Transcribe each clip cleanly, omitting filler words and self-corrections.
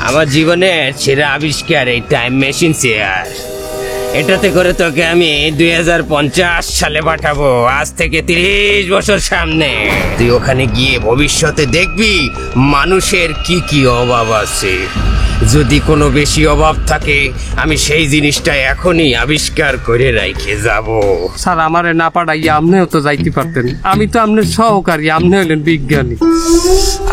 আমার জীবনের সেরা আবিষ্কার এই টাইম মেশিন চেয়ার। এটাতে করে তোকে আমি 2050 সালে পাঠাবো, আজ থেকে 30 বছর সামনে। তুই ওখানে গিয়ে ভবিষ্যতে দেখবি মানুষের কি কি অভাব আছে। যদি কোনো বেশি অভাব থাকে আমি সেই জিনিসটা এখনই আবিষ্কার করে রেখে যাব। স্যার আমারে না পাঠাইয়া আপনিও তো যাইতে পারতেন, আমি তো আপনার সহকারী, আপনি হলেন বিজ্ঞানী।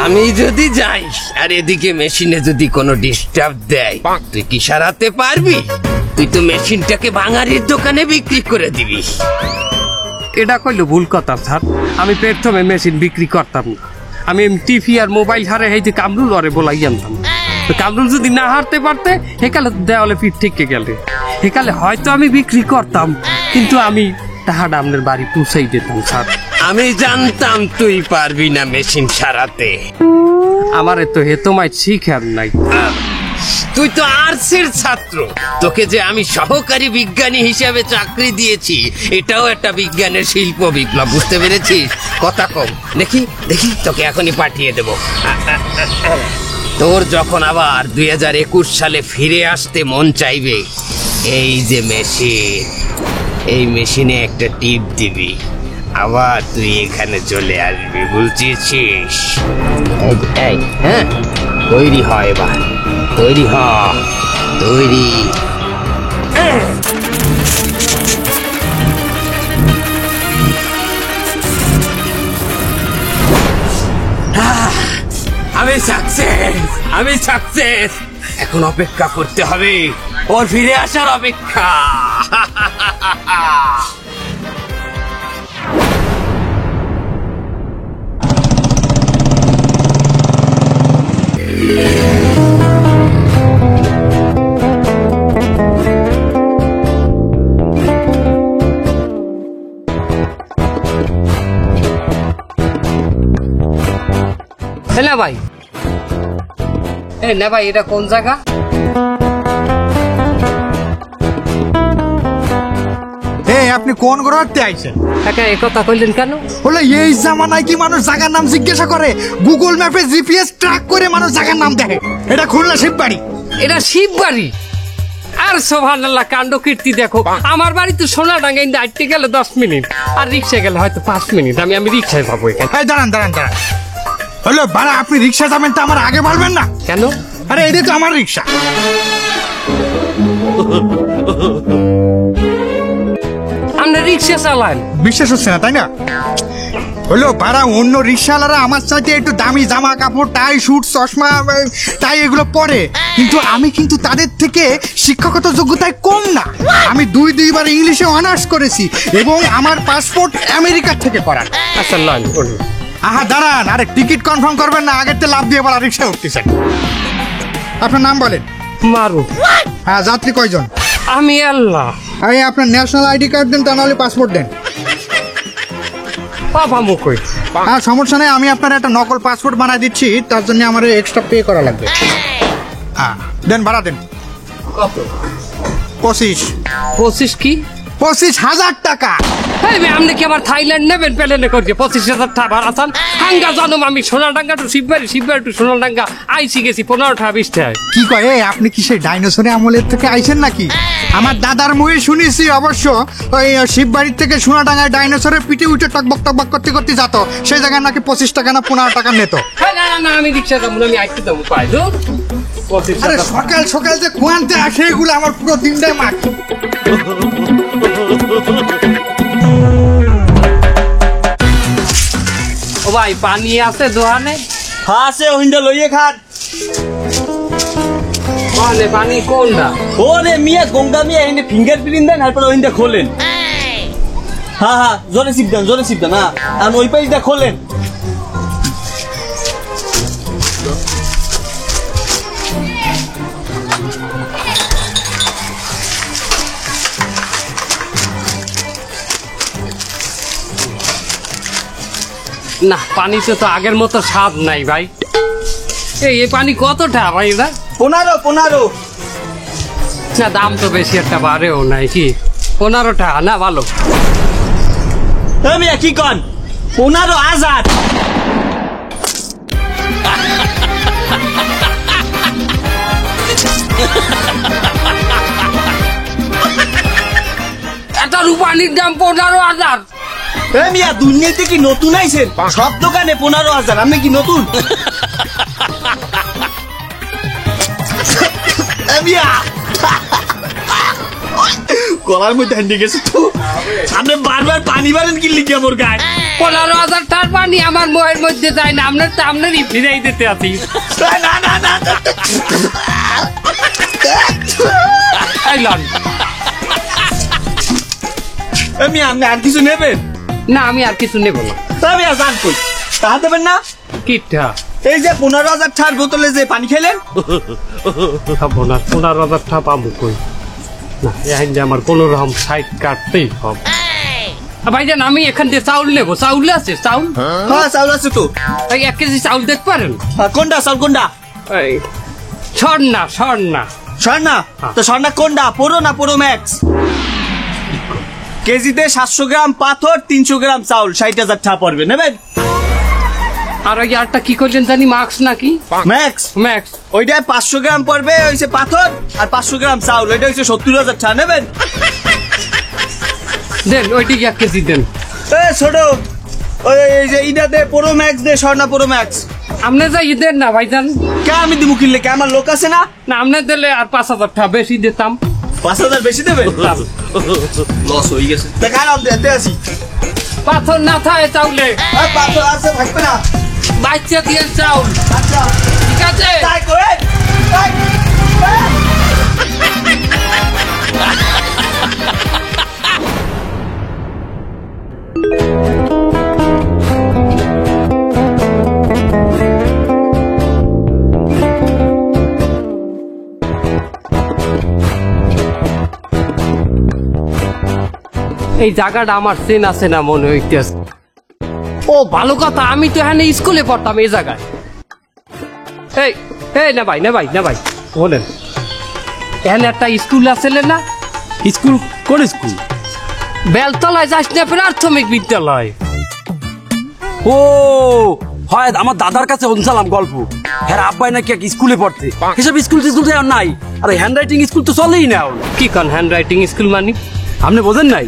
আমি যদি যাই আর এদিকে মেশিনে যদি কোনো ডিস্টার্ব দেয় তুই কি সারাতে পারবি? তুই তো মেশিনটাকে ভাঙারির দোকানে বিক্রি করে দিবি। এটা কইলো ভুল কথা স্যার, আমি প্রথমে মেশিন বিক্রি করতাম না, আমি টিভি আর মোবাইল হারে হেঁটে কামরুল ওরে বলাই আনতাম। কামরুল যদি না হারতে পারতে হেকালে দেওয়ালে পিঠ থেকে গেলে হেকালে হয়তো আমি বিক্রি করতাম, কিন্তু আমি টাকাটা আপনার বাড়ি পৌঁছাই দিতাম স্যার। আমি জানতাম তুই পারবি না মেশিন সারাতে। আমারে তো হে তোমায় শিখার নাই। তুই তো আর্টসের ছাত্র, তোকে যে আমি সহকারী বিজ্ঞানী হিসেবে চাকরি দিয়েছি এটাও একটা বিজ্ঞানের শিল্প বিপ্লব, বুঝতে পেরেছিস? কথা কম, দেখি দেখি তোকে এখনই পাঠিয়ে দেব। তোর যখন আবার 2021 সালে ফিরে আসতে মন চাইবে, এই যে মেশিন, এই মেশিনে একটা টিপ দিবি, আবার তুই এখানে চলে আসবি, বুঝছিস? এই হ্যাঁ, তৈরি হয় এবার, তৈরি হ, তৈরি। আমি সাকসেস, আমি সাকসেস। এখন অপেক্ষা করতে হবে ওর ফিরে আসার অপেক্ষা। না ভাই, না ভাই, এটা কোন জায়গা? আপনি কোন গ্রহতে আইছেন? এই কথা কইলেন কেন? বলে এই জামানায় কি মানুষ জায়গার নাম জিজ্ঞাসা করে? গুগল ম্যাপে জিপিএস ট্র্যাক করে মানুষ জায়গার নাম দেখে। এটা খুলনা শিববাড়ি। এটা শিববাড়ি? আর সুবহানাল্লাহ, কাণ্ড কীর্তি দেখো। আমার বাড়ি তো সোনাডাঙ্গায় হাঁটতে গেলে 10 মিনিট, আর রিক্সায় গেলে হয়তো 5 মিনিট। আমি রিক্সায় পাবো এখানে। দাঁড়ান দাঁড়ান দাঁড়ান, হলো বাড়া, আপনি রিক্সা যাবেন তো আমার আগে বলবেন না কেন? আরে এটা তো আমার রিক্সা। আপনি রিক্সা চালান? বিশ্বাস হচ্ছে না তাই না? হলো ভাড়া, অন্য রিক্সাওয়ালারা আমার সাথে একটু দামি জামা কাপড়, টাই, স্যুট, চশমা, টাই এগুলো পরে, কিন্তু আমি কিন্তু তাদের থেকে শিক্ষাগত যোগ্যতায় কম না। আমি দুইবার ইংলিশে অনার্স করেছি এবং আমার পাসপোর্ট আমেরিকার থেকে করা। আচ্ছা লন। আহা দাঁড়ান, আরে টিকিট কনফার্ম করবেন না, আগের তো লাভ দিয়ে বলা রিক্সা উঠতেছেন। আপনার নাম বলেন। মারু। হ্যাঁ, যাত্রী কয়জন? আমি আল্লাহ। আরে আপনার ন্যাশনাল আইডি কার্ড দেন, তা নাহলে পাসপোর্ট দেন। বাবা মুকই। হ্যাঁ সমস্যা নেই, আমি আপনার একটা নকল পাসপোর্ট বানাই দিচ্ছি, তার জন্য আমার এক্সট্রা পে করা লাগবে। হ্যাঁ দেন, ভাড়া দেন। কত? 25। 25 কি? 25,000 টাকা। আপনি কি আবার থাইল্যান্ড নেবেন? প্লেনে করছে 25,000 টাকা ভাড়া চান? হাঙ্গা জানো আমি সোনাডাঙ্গা টু শিববাড়ি, শিববাড়ি টু সোনাডাঙ্গা আইসি গেছি 15 টাকা 20 টাকায়। কি কয়? আপনি কি সেই ডাইনোসরের আমলের থেকে আইছেন নাকি? আমার দাদার মুখে শুনেছি অবশ্য, ওই শিববাড়ির থেকে সোনাডাঙ্গায় ডাইনোসরের পিঠে উঠে টকবক টকবক করতে করতে যেত, সেই জায়গায় নাকি 25 টাকা না 15 টাকা নিত। না না, আমি রিক্সা যাবো না, আমি আইতে যাবো পাই। আরে সকাল সকাল যে কোয়ান্তে আসে এগুলো আমার পুরো দিনটাই মাঠ। ও ভাই, পানি আছে দোকানে? হ্যাঁ আছে, ওহিন্দা লইয়ে খান। মানে পানি কোনটা? ওরে মিয়া, গঙ্গা মিয়া, এনে ফিঙ্গার প্রিন্ট দেন, তারপর ওহিন্দা খোলেন। হ্যাঁ হ্যাঁ, জোরে সিপ দেন, জোরে সিপ দেন। হ্যাঁ, আর ওই পাইটা খোলেন। না, পানিতে তো আগের মতো স্বাদ নাই ভাই। এই পানি কতটা ভাই? এটা 15। না, দাম তো বেশি একটা বাড়েও নাই। কি 15 টাকা? না ভালো। মিয়া কি কন? 15,000। একটা রূপানির দাম 15,000। এ মিয়া দুনিয়াতে কি নতুন আইছেন? সব দোকানে 15,000, আপনি কি নতুন? এ মিয়া গলার মধ্যে হান্ডি গেছে তো। আপনি বারবার পানি বারেন কি লিখে মোর গায়ে? 15,000 টাকার পানি আমার মোয়ের মধ্যে যায় না, আপনারই ফিরাই দিতে আছি। না না না এই লন। এ মিয়া আপনি আর কিছু নেবেন? না আমি আর কিছু নেব না। তবে আর জান কই টাকা দেবেন না? কিটা এই যে 15,000 টাকার বোতলে যে পানি খেলেন, খাবো না, 15,000 টাকা পাবো কই? না এখন যে আমার কোনো রকম সাইড কাটতেই হবে। ভাইজান আমি এখান থেকে চাউল নেবো। চাউল আছে? চাউল? হ্যাঁ চাউল আছে তো। এই 1 কেজি চাউল দেখতে পারেন? কোনটা চাউল কোনটা? এই স্বর্ণা। স্বর্ণা? তো স্বর্ণা কোনটা, পুরো না পুরো ম্যাক্স? কেজিতে 700 গ্রাম পাথর, 300 গ্রাম চাউল, 60,000 টাকা পড়বে, নেবেন? আর ওই আরটা কি করলেন জানি, মার্কস নাকি? Max max. ওইটা 500 গ্রাম পড়বে, হইছে পাথর, আর 500 গ্রাম চাউল, ওইটা হইছে 70,000 টাকা, নেবেন? দেন ওইটি 1 কেজি দেন। এ ছোট ওই এই যে ইটা দে, পুরো ম্যাক্স দে, স্বর্ণা পুরো ম্যাক্স। আপনি যাই দেন না ভাইজান। কে আমি দিমু কিনলে, কে আমার লোক আছে না? না আপনি দিলে আর 5,000 টাকা বেশি দিতাম। 5,000 বেশি দেবেন? লস হয়ে গেছে। দেখান আমি দিতে আসি। পাথর না থাকে চাউলে, পাথর আছে, থাকবে না। বাচ্চা দিয়ে চাউল। আচ্ছা ঠিক আছে। তাই করে তাই। এই জায়গাটা আমার চেনা চেনা মনে হইতেছে। ও ভালো কথা, আমি তো এখানে স্কুলে পড়তাম এই জায়গায়। এই এই না ভাই বলেন, এখানে একটা স্কুল আছে না? স্কুল? কোন স্কুল? বেলতলায় যাস না, প্রাথমিক বিদ্যালয়। ও হয়, আমার দাদার কাছে শুনছিলাম গল্প, হ্যাঁ আব্বাই নাকি এক স্কুলে পড়তে। এসব স্কুল টিস্কুল তো আর নাই। আর হ্যান্ড রাইটিং স্কুল তো চলেই না। কি কন হ্যান্ড রাইটিং স্কুল মানে? আপনি বোঝেন নাই?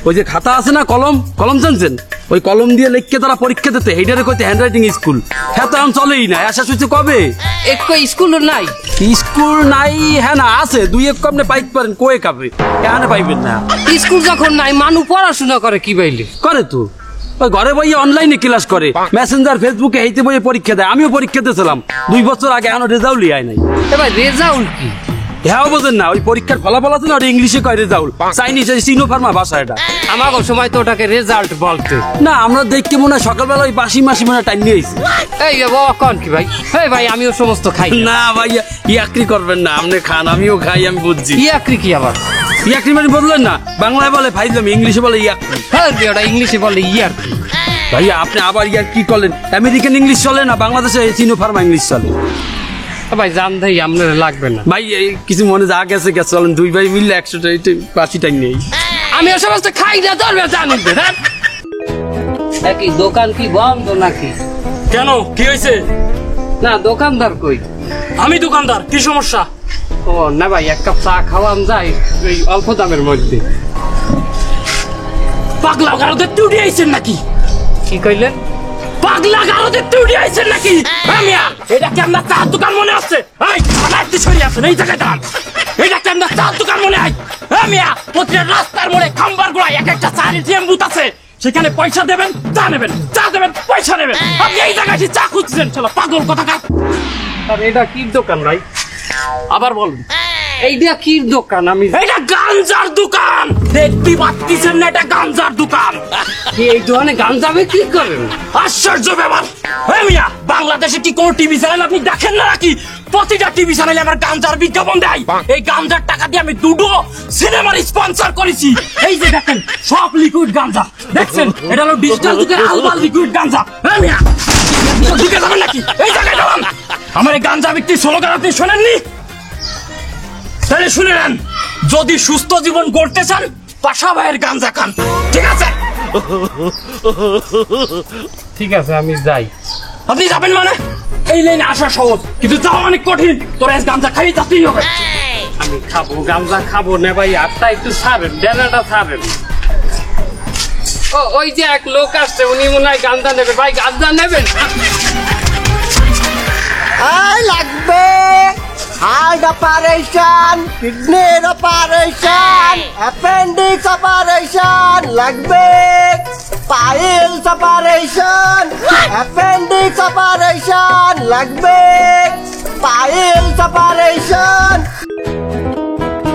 ওই যে খাতা আছে না, কলম জানছেন? ওই কলম দিয়ে লিখকে তারা পরীক্ষা দিতে, এইটারে কইতে হ্যান্ড রাইটিং স্কুল। হ্যাঁ তো এখন চলেই না, আশা শুনছে কবে? একটু স্কুল নাই? স্কুল নাই? হ্যাঁ না আছে, 2-1 আপনি পাইতে পারেন, কয়ে কাপে এখানে পাইবেন না। স্কুল যখন নাই মানুষ পড়াশোনা করে কি বাইলে? করে তো, ওই ঘরে বইয়ে অনলাইনে ক্লাস করে, মেসেঞ্জার ফেসবুকে হেইতে বইয়ে পরীক্ষা দেয়। আমিও পরীক্ষা দিয়েছিলাম 2 বছর আগে, এখনো রেজাল্টই হয় নাই। এবার রেজাল্ট কি? হ্যাঁ বোঝেন না, ওই পরীক্ষার ফলাফল আছে না, ওটা ইংলিশে কয় রেজাল্ট, চাইনিজ সিনোফার্মা ভাষা এটা। আমার সময় তো ওটাকে রেজাল্ট বলতে। না আমরা দেখতে মনে হয় সকালবেলা ওই বাসি মাসি মনে টাইম নিয়েছি। এই বাবা কন কি ভাই? এই ভাই আমিও সমস্ত খাই না ভাইয়া ইয়াকরি করবেন না, আপনি খান আমিও খাই, আমি বুঝছি। ইয়াকরি কি আবার? ইয়াকরি মানে বললেন না, বাংলায় বলে ফাইজলামি, ইংলিশে বলে ইয়াকরি। হ্যাঁ ওটা ইংলিশে বলে ইয়াকরি। ভাইয়া আপনি আবার ইয়াকরি করলেন, আমেরিকান ইংলিশ চলে না, বাংলাদেশে সিনোফার্মা ইংলিশ চলে। ভাই জান ভাই আপনার লাগবে না ভাই, এই কিছু মনে যা গেছে চলেন 2 ভাই মিললে 180 টাইম নেই। আমি ও সমস্ত খাই না, ধরবে জানেন কি দোকান কি বন্ধ নাকি? কেন, কি হয়েছে? না দোকানদার কই? আমি দোকানদার, কি সমস্যা? ও না ভাই, 1 কাপ চা খাওয়াম যায় এই অল্প দামের মধ্যে। পাগলা গারদের তুড়ি আইছেন নাকি? কি কইলেন? পাগলা গারদের তুড়ি আইছেন নাকি? মিয়া, এটা কি আপনার চার দোকান মনে আছে? এই আমার একটু সরিয়ে আছেন, এই জায়গায় দাঁড়ান। এটা কি আপনার চার দোকান মনে হয়? মিয়া, প্রতিটা রাস্তার মোড়ে খাম্বার গোড়ায় এক একটা চার এটিএম বুথ আছে, সেখানে পয়সা দেবেন, চা নেবেন, চা দেবেন, পয়সা নেবেন। আপনি এই জায়গায় চা খুঁজছেন? চলো পাগল কোথাকার। আর এটা কি দোকান ভাই? আবার বলুন। এইটা কি দোকান? আমি এটা গাঞ্জার দোকান, দেখতে পাচ্ছেন না? এটা গাঞ্জার দোকান। এই দোকানে গাঞ্জা বিক্রি করেন? আশ্চর্য ব্যাপার। হে মিয়া, বাংলাদেশে কি কোন টিভি চ্যানেল আপনি দেখেন না নাকি? প্রতিটা টিভি চ্যানেলে আমার গাঞ্জার বিজ্ঞাপন দেয়। এই গাঞ্জার টাকা দিয়ে আমি 2টো সিনেমার স্পন্সর করেছি। এই যে দেখেন, সব লিকুইড গাঞ্জা দেখছেন, এটা হলো ডিজিটাল যুগের আলবাল লিকুইড গাঞ্জা। হে মিয়া, ঢুকে যাবেন নাকি? এই জায়গায় দাঁড়ান। আমার এই গাঞ্জা বিক্রির স্লোগান আপনি শোনেননি? তাহলে শুনে নেন, যদি সুস্থ জীবন গড়তে চান, পাশা ভাইয়ের গাঞ্জা খান, ঠিক আছে? ঠিক আছে আমি যাই। আপনি যাবেন মানে? এই লাইনে আসা সহজ কিন্তু যাওয়া অনেক কঠিন। তোর আজ গাঞ্জা খাই যাতেই হবে। আমি খাবো গাঁজা খাবো না ভাই, আটটা একটু ছাড়েন, ডেরাটা ছাড়েন। ও ওই যে এক লোক আসছে, উনি মনে হয় গাঁজা নেবে। ভাই গাঁজা নেবেন? আই লাগবে হার্ট অপারেশন, কিডনির অপারেশন, অ্যাপেন্ডিক্স অপারেশন লাগবে, পাইলস অপারেশন, অ্যাপেন্ডিক্স অপারেশন লাগবে, পাইলস অপারেশন।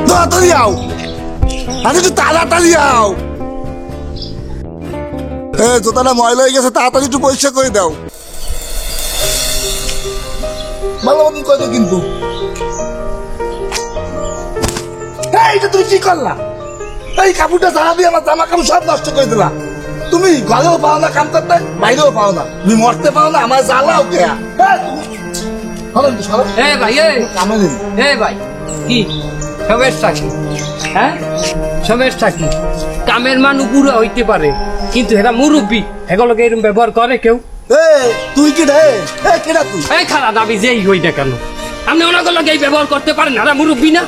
তাড়াতাড়ি আও, আরে একটু তাড়াতাড়ি আও। জোতাটা ময়লা হয়ে গেছে, তাড়াতাড়ি একটু পরিষ্কার করে দাও। ভালো মতন করে দাও কিন্তু। এইটা তুমি কি করলা? এই কাপড়টা জানা দিয়ে আমার জামা কাপড় সব নষ্ট করে দিলা। তুমি ঘরেও পাও না কাম করতে, বাইরেও পাও না, তুমি মরতে পাও না, আমার জ্বালাও কে? এ ভাই, এ ভাই, কি সমস্যা কি? হ্যাঁ সমস্যা কি? কামের মান উপরে হইতে পারে, কিন্তু এরা মুরব্বী, এগুলোকে এরকম ব্যবহার করে কেউ? তুই কি রে? কেডা তুই? এই খারাপ দাবি যেই হই না কেন, আপনি ওনাগুলোকে এই ব্যবহার করতে পারেন? এরা মুরব্বী না?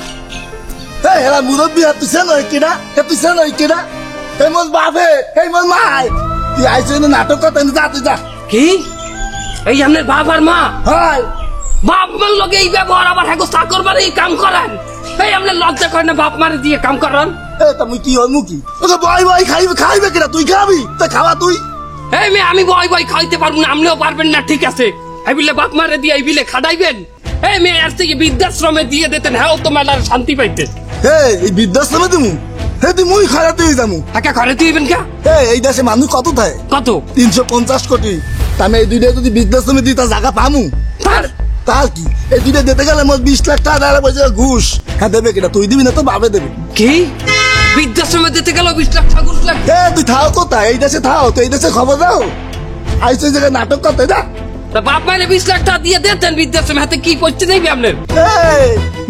এরা মুরব্বী, তুই সে নয় কেডা? তুই সে নয় কেডা? এই মোর বাপে, এই মোর মায়, তুই আইসে নাটক করতে যা, তুই যা। কি এই আপনার বাপ আর মা? হয় বাপ মার লগে এই ব্যবহার, আবার হ্যাঁ চাকর বাড়ি কাম করেন? এই আপনার লজ্জা করে না বাপ মারে দিয়ে কাম করেন? তুমি কি হল মুখি? ওকে বয় বয় খাইবে কেনা? তুই খাবি তা খাওয়া তুই। এই মেয়ে, আমি বয় বয় খাইতে পারবো না, আপনিও পারবেন না, ঠিক আছে? এই বিলে বাপ মারে দিয়ে এই বিলে খাটাইবেন? এই মেয়ে আজ থেকে বৃদ্ধাশ্রমে দিয়ে দিতেন, হ্যাঁ তো মেলার শান্তি পাইতে। এই বৃদ্ধাশ্রমে দিমু? তুই মুই খারাপ দিয়ে যাবো। একা ঘরে দিবেন কা? এই দেশে মানুষ কত থাকে? কত? 350 কোটি। আমি এই দুইটা যদি বৃদ্ধাশ্রমে দিই তা জায়গা পামু? তার কি, এই দুইটা দিতে গেলে মোট 20 লাখ টাকা পয়সা ঘুষ। হ্যাঁ দেবে কিনা? তুই দিবি না তো বাপে দেবে। কি বৃদ্ধাশ্রমে দিতে গেল 20 লাখ টাকা ঘুষ লাগে? তুই থাও কোথায়? এই দেশে থাও তো, এই দেশে খবর দাও। আইসো এই জায়গায় নাটক করতে যা। তা বাপ মারে 20 লাখ টাকা দিয়ে দিতেন বৃদ্ধাশ্রমে, হাতে কি করতে দেবে আপনার?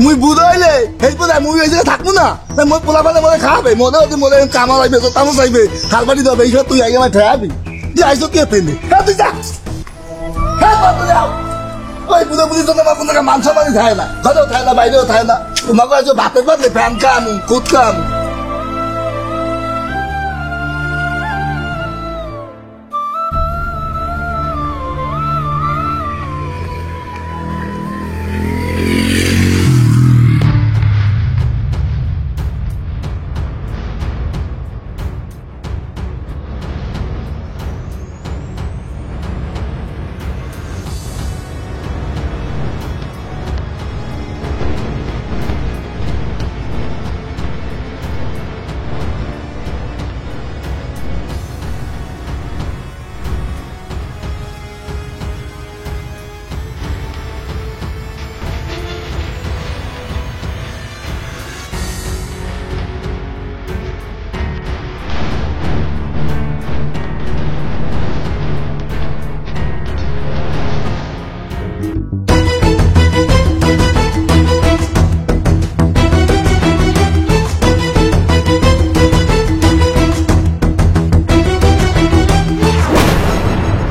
মুই বুঝাইলে এই পোলা মুই এই জায়গায় থাকবো না, মোর পোলা পালে মনে খাবে, মনে হচ্ছে মনে কামা লাগবে, তো তামো চাইবে, হাল বাড়ি দেবে। এইসব তুই আগে আমার ঠেয়াবি, তুই আইসো কে পেলে? তুই যা। ওই পুজো পুজোর জন্য আমার কোনো মাংস পানি থাকে না, ঘরেও থাকে না, বাইরেও থাকে না। তোমাকে আজ ভাতের বদলে ফ্যান খাম, খুদ খাম।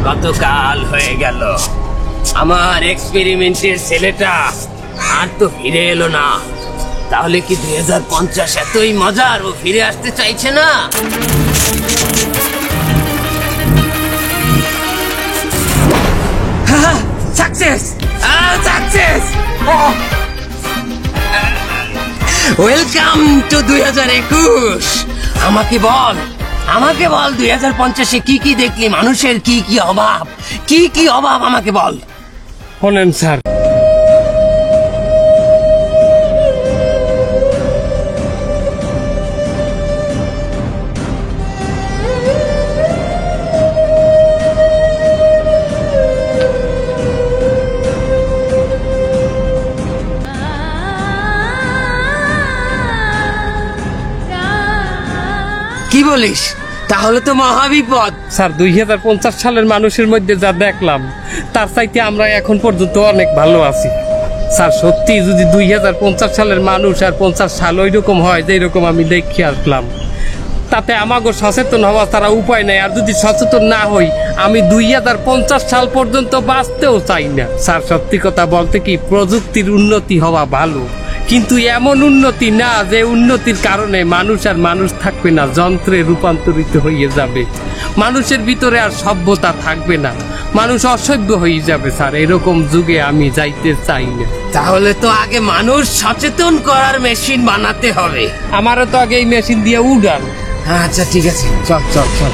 গতকাল হয়ে গেল, আমার এক্সপেরিমেন্টের ছেলেটা আর তো ফিরে এলো না। তাহলে কি 2050 এতই মজার, ও ফিরে আসতে চাইছে না? Success, success, welcome to 2021। আমাকে বল 2050-এ কি কি দেখলি? মানুষের কি কি অভাব, কি কি অভাব আমাকে বল। শোনেন স্যার, কি বলিস? তাহলে তো মহাবিপদ। স্যার 2050 সালের মানুষের মধ্যে যা দেখলাম, তার চাইতে আমরা এখন পর্যন্ত অনেক ভালো আছি। স্যার সত্যি যদি 2050 সালের মানুষ আর 50 সাল ওই রকম হয় যে এরকম আমি দেখে আসলাম, তাতে আমাকে সচেতন হওয়া তারা উপায় নাই। আর যদি সচেতন না হই আমি 2050 সাল পর্যন্ত বাঁচতেও চাই না। স্যার সত্যি কথা বলতে কি, প্রযুক্তির উন্নতি হওয়া ভালো, কিন্তু এমন উন্নতি না যে উন্নতির কারণে মানুষ আর মানুষ থাকবে না, যন্ত্রে রূপান্তরিত হয়ে যাবে। মানুষের ভিতরে আর সভ্যতা থাকবে না, মানুষ অসভ্য হয়ে যাবে। স্যার এরকম যুগে আমি যাইতে চাই না। তাহলে তো আগে মানুষ সচেতন করার মেশিন বানাতে হবে। আমারও তো আগে এই মেশিন দিয়ে উড়ান। আচ্ছা ঠিক আছে, চল চল চল।